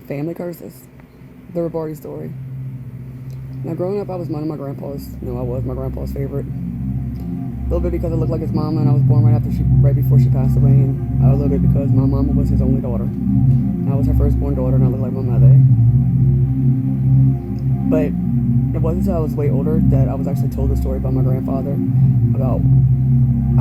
Family curses. The Rabari story. Now, growing up, I was one of my grandpa's. No, I was my grandpa's favorite. A little bit because I looked like his mama, and I was born right before she passed away, and a little bit because my mama was his only daughter. And I was her firstborn daughter, and I looked like my mother. But it wasn't until I was way older that I was actually told the story by my grandfather about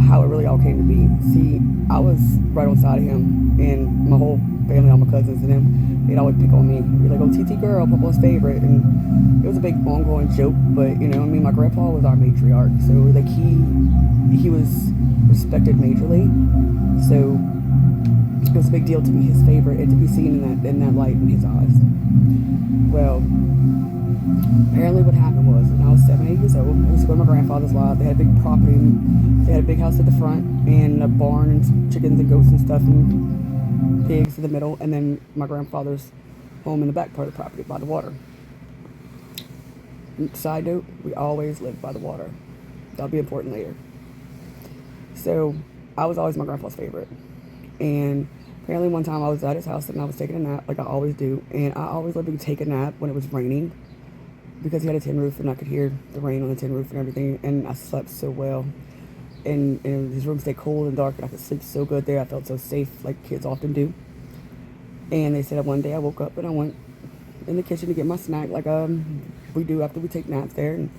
how it really all came to be. See, I was right on side of him, and my whole family, all my cousins and them, they'd always pick on me. Be like, "Oh, TT girl, Papa's favorite," and it was a big ongoing joke. But my grandpa was our matriarch, so like he was respected majorly. So it was a big deal to be his favorite and to be seen in that light in his eyes. Well, apparently what happened was when I was 7, 8 years old, I used to go to my grandfather's lot. They had a big property, and they had a big house at the front, and a barn, and chickens and goats and stuff, and pigs in the middle, and then my grandfather's home in the back part of the property by the water. Side note, we always lived by the water. That'll be important later. So I was always my grandpa's favorite. And apparently one time I was at his house and I was taking a nap like I always do. And I always loved to take a nap when it was raining because he had a tin roof and I could hear the rain on the tin roof and everything. And I slept so well. And his room stayed cold and dark and I could sleep so good there. I felt so safe like kids often do. And they said one day I woke up and I went in the kitchen to get my snack like we do after we take naps there. And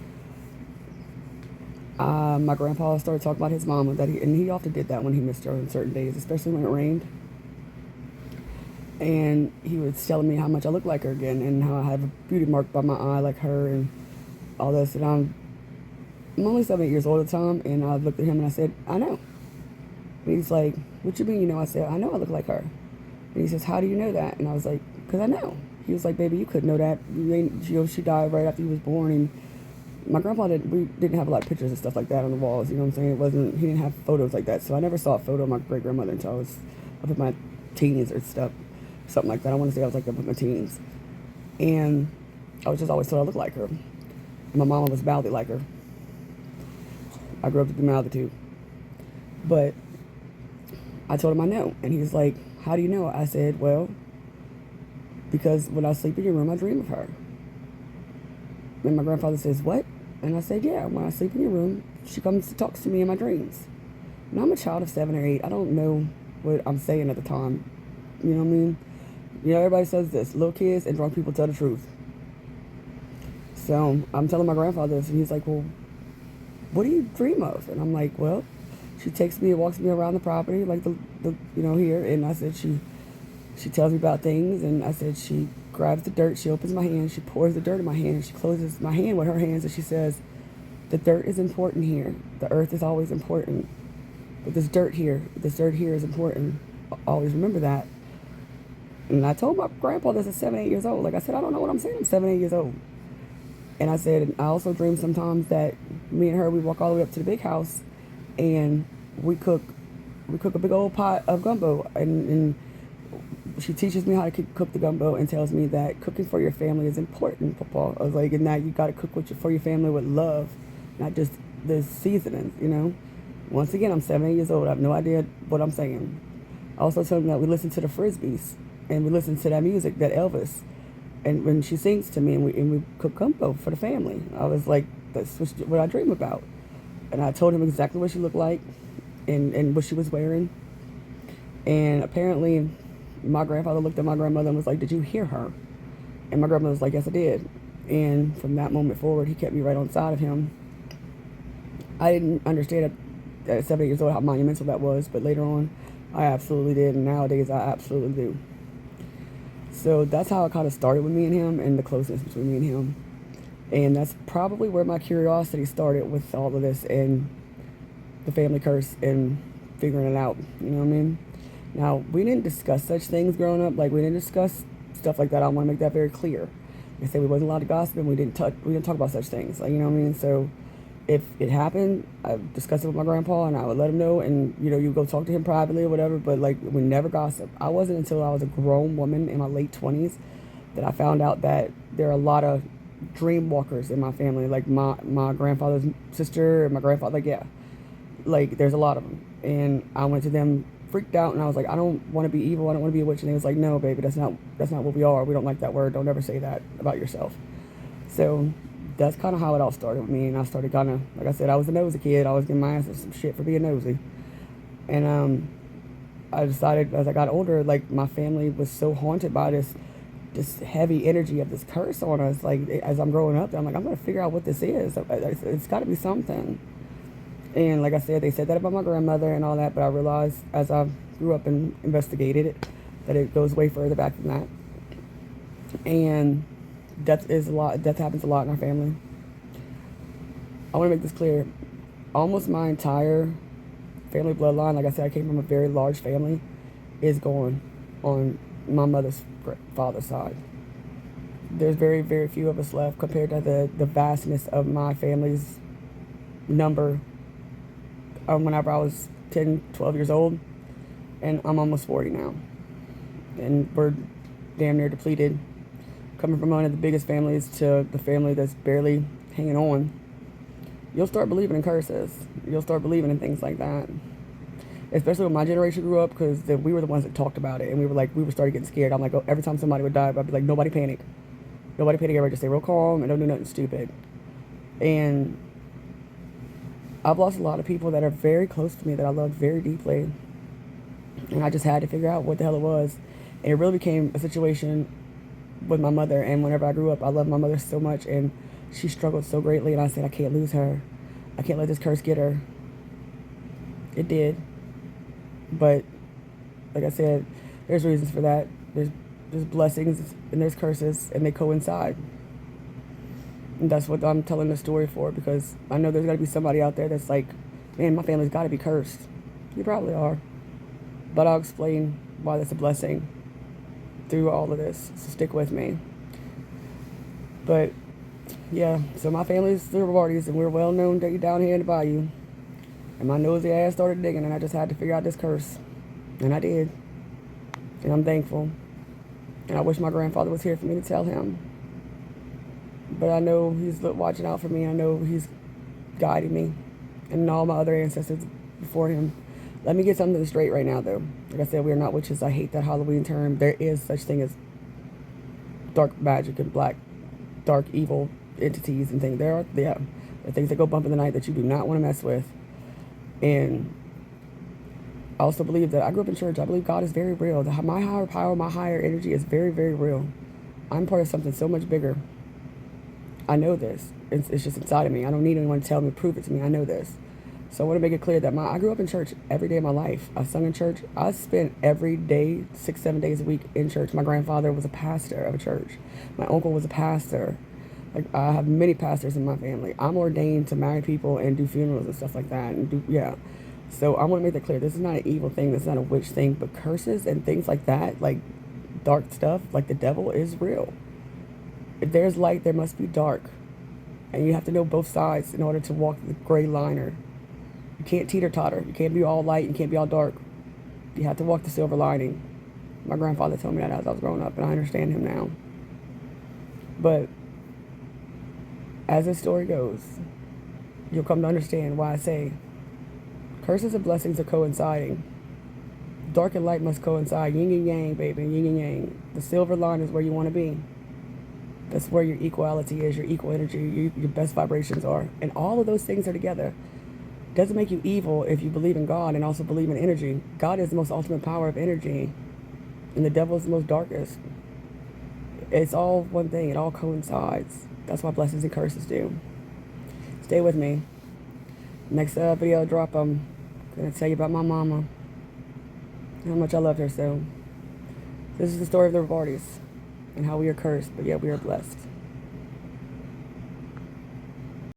my grandpa started talking about his mama and he often did that when he missed her on certain days, especially when it rained. And he was telling me how much I look like her again and how I have a beauty mark by my eye like her and all this. And I'm only 7, 8 years old at the time, and I looked at him and I said, "I know." And he's like, "What you mean, I said, "I know I look like her." And he says, "How do you know that?" And I was like, "Because I know." He was like, "Baby, you couldn't know that. She died right after you was born." And my grandpa we didn't have a lot of pictures and stuff like that on the walls. You know what I'm saying? He didn't have photos like that. So I never saw a photo of my great grandmother until I was up in my teens or something like that. I want to say I was like up in my teens. And I was just always told I looked like her. And my mama was mouthy like her. I grew up to be mouthy too. But I told him I know. And he's like, "How do you know?" I said, "Well, because when I sleep in your room, I dream of her." And my grandfather says, "What?" And I said, "Yeah, when I sleep in your room, she comes and talks to me in my dreams." And I'm a child of 7 or 8. I don't know what I'm saying at the time. You know what I mean? Everybody says this. Little kids and drunk people tell the truth. So I'm telling my grandfather this, and he's like, "Well, what do you dream of?" And I'm like, "Well, she takes me and walks me around the property, like the here." And I said, she tells me about things, and I said she grabs the dirt, she opens my hand, she pours the dirt in my hand, and she closes my hand with her hands, and she says, "The dirt is important here. The earth is always important. But this dirt here is important. Always remember that." And I told my grandpa this at 7, 8 years old. Like I said, I don't know what I'm saying. I'm 7, 8 years old. And I said, I also dream sometimes that me and her, we walk all the way up to the big house, and we cook a big old pot of gumbo, and she teaches me how to cook the gumbo and tells me that cooking for your family is important, Papa. I was like, and now you got to cook for your family with love, not just the seasonings. Once again, I'm 7, 8 years old. I have no idea what I'm saying. I also told me that we listen to the Frisbees and we listen to that music, that Elvis. And when she sings to me and we cook gumbo for the family, I was like, that's what I dream about. And I told him exactly what she looked like and what she was wearing. And apparently my grandfather looked at my grandmother and was like, "Did you hear her?" And my grandmother was like, "Yes, I did." And from that moment forward, he kept me right on side of him. I didn't understand at 7, 8 years old how monumental that was, but later on, I absolutely did, and nowadays I absolutely do. So that's how it kind of started with me and him, and the closeness between me and him. And that's probably where my curiosity started with all of this and the family curse and figuring it out. You know what I mean? Now, we didn't discuss such things growing up. Like, we didn't discuss stuff like that. I want to make that very clear. I said we wasn't allowed to gossip, and we didn't talk about such things. Like, you know what I mean? So if it happened, I discussed it with my grandpa, and I would let him know, and you go talk to him privately or whatever. But like, we never gossip. I wasn't until I was a grown woman in my late 20s that I found out that there are a lot of dream walkers in my family. Like my grandfather's sister, and my grandfather. Like, yeah, like there's a lot of them, and I went to them freaked out, and I was like, I don't want to be evil. I don't want to be a witch. And he was like, no, baby, that's not what we are. We don't like that word. Don't ever say that about yourself. So that's kind of how it all started with me. And I started kind of, like I said, I was a nosy kid. I was getting my ass in some shit for being nosy. And I decided as I got older, like my family was so haunted by this heavy energy of this curse on us. Like as I'm growing up, I'm like, I'm gonna figure out what this is. It's got to be something. And like I said, they said that about my grandmother and all that, but I realized as I grew up and investigated it that it goes way further back than that. And death is a lot. Death happens a lot in our family. I want to make this clear. Almost my entire family bloodline, like I said, I came from a very large family, is gone on my mother's father's side. There's very, very few of us left compared to the vastness of my family's number. Whenever I was 10, 12 years old, and I'm almost 40 now. And we're damn near depleted. Coming from one of the biggest families to the family that's barely hanging on, you'll start believing in curses. You'll start believing in things like that. Especially when my generation grew up, because we were the ones that talked about it, and we were starting getting scared. I'm like, oh, every time somebody would die, I'd be like, nobody panic. Nobody panic, everybody just stay real calm and don't do nothing stupid. And I've lost a lot of people that are very close to me that I loved very deeply. And I just had to figure out what the hell it was. And it really became a situation with my mother. And whenever I grew up, I loved my mother so much. And she struggled so greatly. And I said, I can't lose her. I can't let this curse get her. It did. But like I said, there's reasons for that. There's blessings and there's curses. And they coincide. And that's what I'm telling the story for, because I know there's got to be somebody out there that's like, man, my family's got to be cursed. You probably are. But I'll explain why that's a blessing through all of this. So stick with me. But, yeah, so my family's the Rivardis, and we're well known down here in the bayou. And my nosy ass started digging, and I just had to figure out this curse. And I did. And I'm thankful. And I wish my grandfather was here for me to tell him. But I know he's watching out for me. I know he's guiding me. And all my other ancestors before him. Let me get something straight right now, though. Like I said, we are not witches. I hate that Halloween term. There is such thing as dark magic and dark evil entities and things. There are things that go bump in the night that you do not want to mess with. And I also believe that I grew up in church. I believe God is very real. My higher power, my higher energy is very, very real. I'm part of something so much bigger. I know this. It's just inside of me. I don't need anyone to tell me, prove it to me. I know this. So I want to make it clear that I grew up in church every day of my life. I sung in church. I spent every day, 6-7 days a week in church. My grandfather was a pastor of a church. My uncle was a pastor. Like, I have many pastors in my family. I'm ordained to marry people and do funerals and stuff like that. So I want to make that clear. This is not an evil thing. This is not a witch thing. But curses and things like that, like dark stuff, like the devil, is real. If there's light, there must be dark. And you have to know both sides in order to walk the gray liner. You can't teeter-totter. You can't be all light. You can't be all dark. You have to walk the silver lining. My grandfather told me that as I was growing up, and I understand him now. But as the story goes, you'll come to understand why I say curses and blessings are coinciding. Dark and light must coincide. Yin and yang, baby. Yin and yang. The silver line is where you want to be. That's where your equality is, your equal energy, your best vibrations are. And all of those things are together. Doesn't make you evil if you believe in God and also believe in energy. God is the most ultimate power of energy. And the devil is the most darkest. It's all one thing. It all coincides. That's why blessings and curses do. Stay with me. Next video I drop, I'm going to tell you about my mama. How much I loved her so. This is the story of the Rivardis. And how we are cursed, but yet we are blessed.